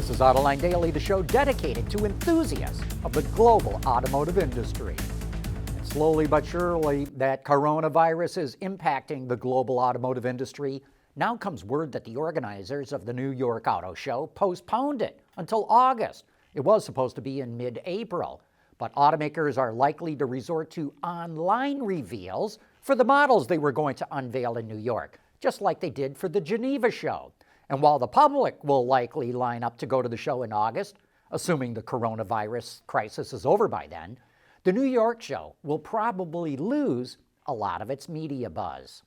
This is Autoline Daily, the show dedicated to enthusiasts of the global automotive industry. And slowly but surely, that coronavirus is impacting the global automotive industry. Now comes word that the organizers of the New York Auto Show postponed it until August. It was supposed to be in mid-April, but automakers are likely to resort to online reveals for the models they were going to unveil in New York, just like they did for the Geneva show. And while the public will likely line up to go to the show in August, assuming the coronavirus crisis is over by then, the New York show will probably lose a lot of its media buzz.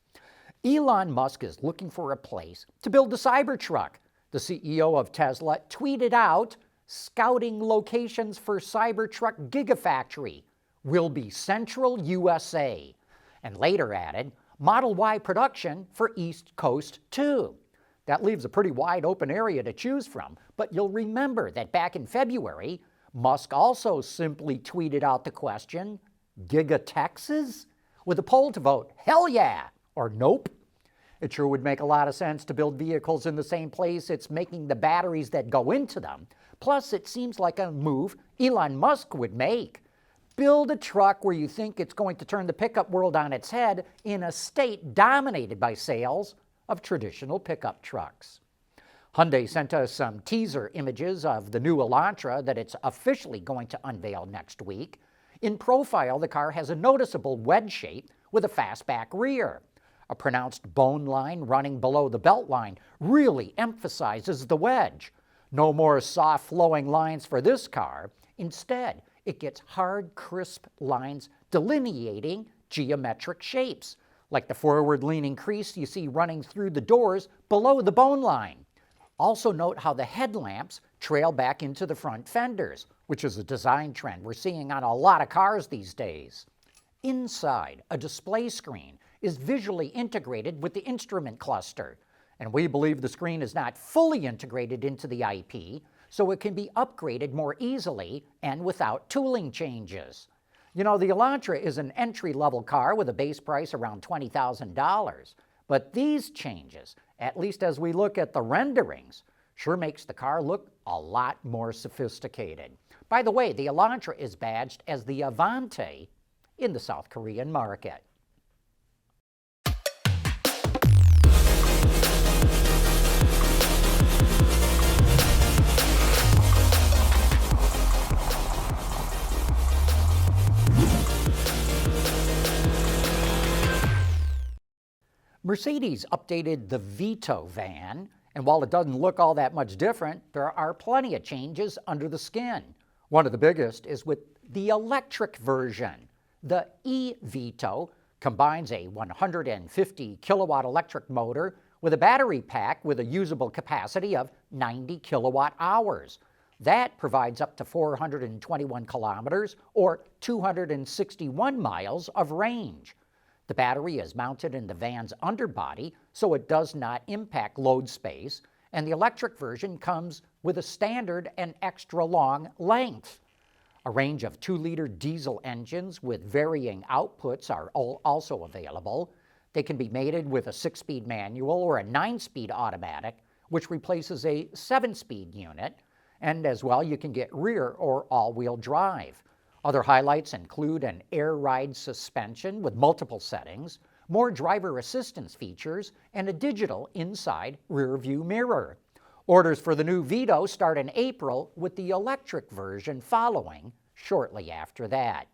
Elon Musk is looking for a place to build the Cybertruck. The CEO of Tesla tweeted out, "Scouting locations for Cybertruck Gigafactory will be Central USA," and later added, "Model Y production for East Coast too." That leaves a pretty wide open area to choose from, but you'll remember that back in February, Musk also simply tweeted out the question, "Giga Texas?" with a poll to vote, "Hell yeah," or "Nope." It sure would make a lot of sense to build vehicles in the same place it's making the batteries that go into them. Plus, it seems like a move Elon Musk would make. Build a truck where you think it's going to turn the pickup world on its head in a state dominated by sales of traditional pickup trucks. Hyundai sent us some teaser images of the new Elantra that it's officially going to unveil next week. In profile, the car has a noticeable wedge shape with a fastback rear. A pronounced bone line running below the belt line really emphasizes the wedge. No more soft flowing lines for this car. Instead, it gets hard, crisp lines delineating geometric shapes, like the forward-leaning crease you see running through the doors below the bone line. Also note how the headlamps trail back into the front fenders, which is a design trend we're seeing on a lot of cars these days. Inside, a display screen is visually integrated with the instrument cluster, and we believe the screen is not fully integrated into the IP, so it can be upgraded more easily and without tooling changes. You know, the Elantra is an entry-level car with a base price around $20,000, but these changes, at least as we look at the renderings, sure makes the car look a lot more sophisticated. By the way, the Elantra is badged as the Avante in the South Korean market. Mercedes updated the Vito van, and while it doesn't look all that much different, there are plenty of changes under the skin. One of the biggest is with the electric version. The e-Vito combines a 150 kilowatt electric motor with a battery pack with a usable capacity of 90 kilowatt hours. That provides up to 421 kilometers or 261 miles of range. The battery is mounted in the van's underbody, so it does not impact load space, and the electric version comes with a standard and extra long length. A range of 2-liter diesel engines with varying outputs are also available. They can be mated with a 6-speed manual or a 9-speed automatic, which replaces a 7-speed unit, and as well you can get rear or all-wheel drive. Other highlights include an air ride suspension with multiple settings, more driver assistance features, and a digital inside rear view mirror. Orders for the new Vito start in April, with the electric version following shortly after that.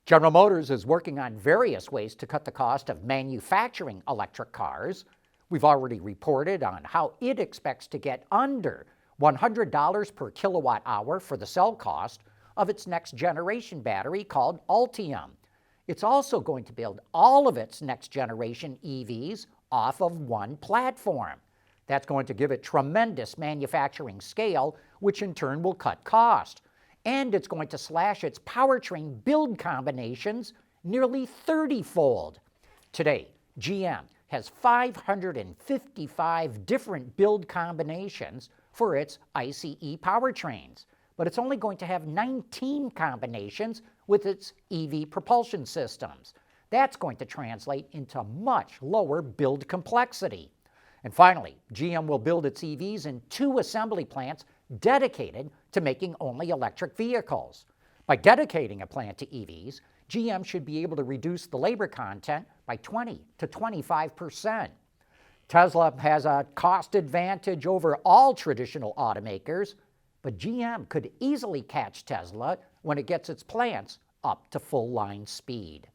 General Motors is working on various ways to cut the cost of manufacturing electric cars. We've already reported on how it expects to get under $100 per kilowatt hour for the cell cost of its next-generation battery called Ultium. It's also going to build all of its next-generation EVs off of one platform. That's going to give it tremendous manufacturing scale, which in turn will cut cost. And it's going to slash its powertrain build combinations nearly 30-fold. Today, GM has 555 different build combinations for its ICE powertrains, but it's only going to have 19 combinations with its EV propulsion systems. That's going to translate into much lower build complexity. And finally, GM will build its EVs in 2 assembly plants dedicated to making only electric vehicles. By dedicating a plant to EVs, GM should be able to reduce the labor content by 20 to 25%. Tesla has a cost advantage over all traditional automakers, but GM could easily catch Tesla when it gets its plants up to full-line speed.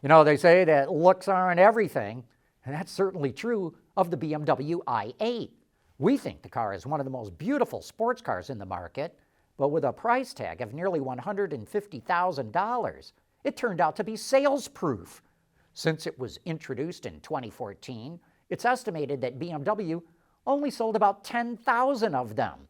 You know, they say that looks aren't everything, and that's certainly true of the BMW i8. We think the car is one of the most beautiful sports cars in the market, but with a price tag of nearly $150,000, it turned out to be sales-proof. Since it was introduced in 2014, it's estimated that BMW only sold about 10,000 of them.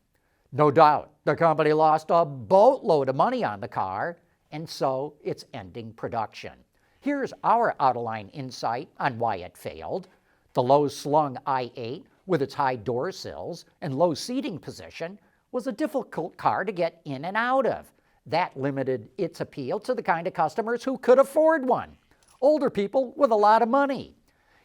No doubt, the company lost a boatload of money on the car, and so it's ending production. Here's our Autoline insight on why it failed. The low-slung i8, with its high door sills and low seating position, was a difficult car to get in and out of. That limited its appeal to the kind of customers who could afford one, older people with a lot of money.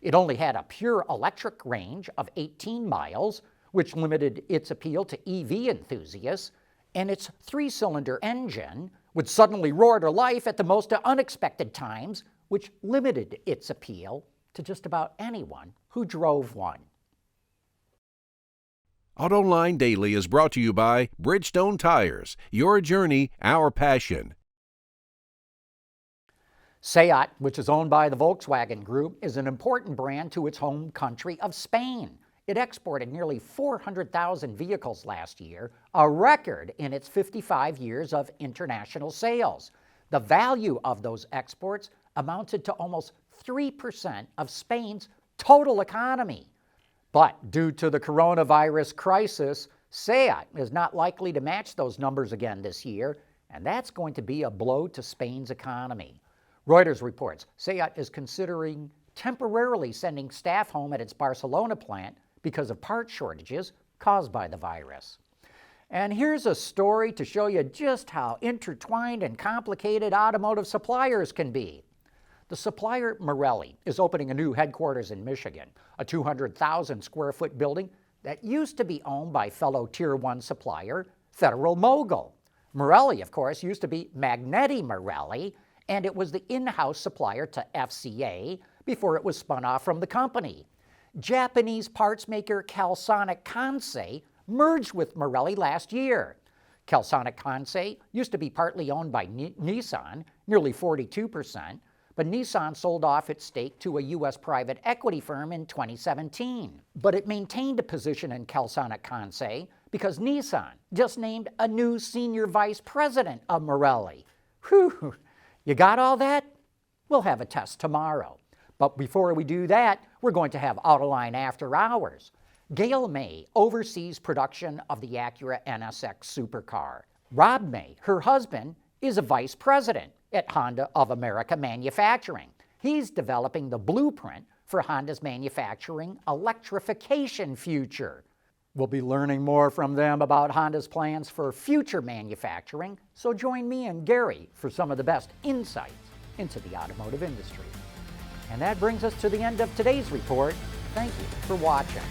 It only had a pure electric range of 18 miles, which limited its appeal to EV enthusiasts, and its 3-cylinder engine would suddenly roar to life at the most unexpected times, which limited its appeal to just about anyone who drove one. Autoline Daily is brought to you by Bridgestone Tires. Your journey, our passion. Seat, which is owned by the Volkswagen Group, is an important brand to its home country of Spain. It exported nearly 400,000 vehicles last year, a record in its 55 years of international sales. The value of those exports amounted to almost 3% of Spain's total economy. But due to the coronavirus crisis, Seat is not likely to match those numbers again this year, and that's going to be a blow to Spain's economy. Reuters reports Seat is considering temporarily sending staff home at its Barcelona plant because of part shortages caused by the virus. And here's a story to show you just how intertwined and complicated automotive suppliers can be. The supplier Marelli is opening a new headquarters in Michigan, a 200,000 square foot building that used to be owned by fellow Tier 1 supplier Federal Mogul. Marelli, of course, used to be Magneti-Marelli, and it was the in-house supplier to FCA before it was spun off from the company. Japanese parts maker Calsonic Kansei merged with Marelli last year. Calsonic Kansei used to be partly owned by Nissan, nearly 42%, but Nissan sold off its stake to a U.S. private equity firm in 2017. But it maintained a position in Calsonic Kansei because Nissan just named a new senior vice president of Marelli. Whew, you got all that? We'll have a test tomorrow. But before we do that, we're going to have Autoline After Hours. Gail May oversees production of the Acura NSX supercar. Rob May, her husband, is a vice president at Honda of America Manufacturing. He's developing the blueprint for Honda's manufacturing electrification future. We'll be learning more from them about Honda's plans for future manufacturing, so join me and Gary for some of the best insights into the automotive industry. And that brings us to the end of today's report. Thank you for watching.